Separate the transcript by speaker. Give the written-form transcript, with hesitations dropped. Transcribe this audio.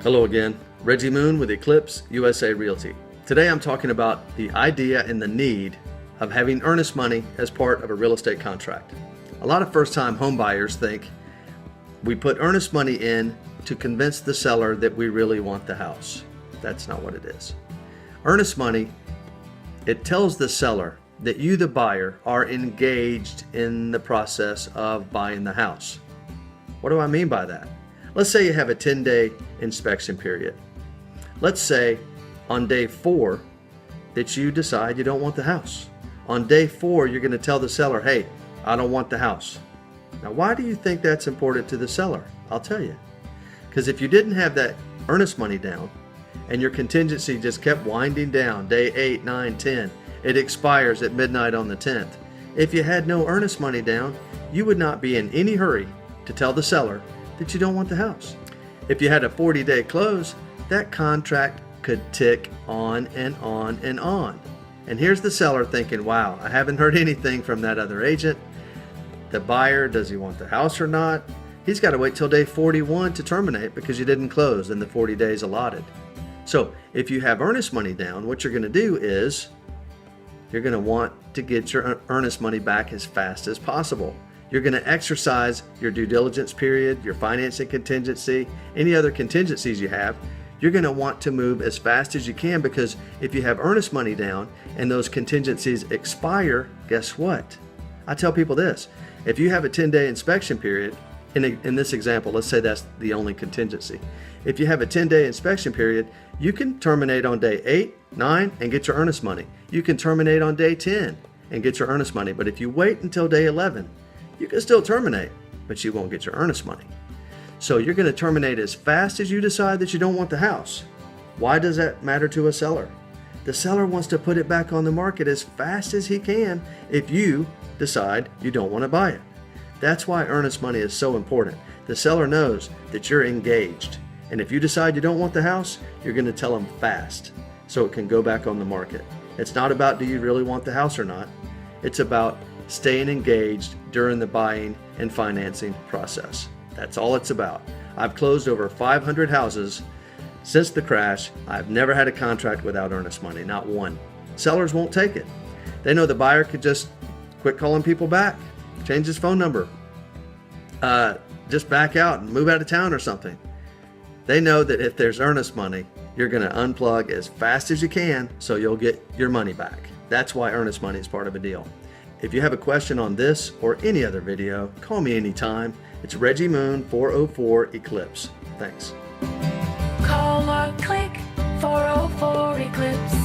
Speaker 1: Hello again, Reggie Moon with Eclipse USA Realty. Today I'm talking about the idea and the need of having earnest money as part of a real estate contract. A lot of first-time home buyers think we put earnest money in to convince the seller that we really want the house. That's not what it is. Earnest money, it tells the seller that you, the buyer, are engaged in the process of buying the house. What do I mean by that? Let's say you have a 10-day inspection period. Let's say on day 4 that you decide you don't want the house. On day 4, you're going to tell the seller, hey, I don't want the house. Now, why do you think that's important to the seller? I'll tell you. Because if you didn't have that earnest money down and your contingency just kept winding down, day 8, 9, 10, it expires at midnight on the 10th. If you had no earnest money down, you would not be in any hurry to tell the seller that you don't want the house. If you had a 40-day close, that contract could tick on and on and on. And here's the seller thinking, wow, I haven't heard anything from that other agent. The buyer, does he want the house or not? He's got to wait till day 41 to terminate because you didn't close in the 40 days allotted. So if you have earnest money down, what you're going to do is you're going to want to get your earnest money back as fast as possible. You're going to exercise your due diligence period, your financing contingency, any other contingencies you have. You're going to want to move as fast as you can, because if you have earnest money down and those contingencies expire, guess what? I tell people this: if you have a 10-day inspection period, in this example, let's say that's the only contingency. If you have a 10-day inspection period, you can terminate on day 8, 9, and get your earnest money. You can terminate on day 10 and get your earnest money. But if you wait until day 11, you can still terminate, but you won't get your earnest money. So you're going to terminate as fast as you decide that you don't want the house. Why does that matter to a seller? The seller wants to put it back on the market as fast as he can if you decide you don't want to buy it. That's why earnest money is so important. The seller knows that you're engaged. And if you decide you don't want the house, you're going to tell them fast so it can go back on the market. It's not about do you really want the house or not. It's about staying engaged during the buying and financing process. That's all it's about. I've closed over 500 houses since the crash. I've never had a contract without earnest money, not one. Sellers won't take it. They know the buyer could just quit calling people back, change his phone number, just back out and move out of town or something. They know that if there's earnest money, you're going to unplug as fast as you can so you'll get your money back. That's why earnest money is part of a deal. If you have a question on this or any other video, call me anytime. It's Reggie Moon, 404 Eclipse. Thanks.
Speaker 2: Call or click 404 Eclipse.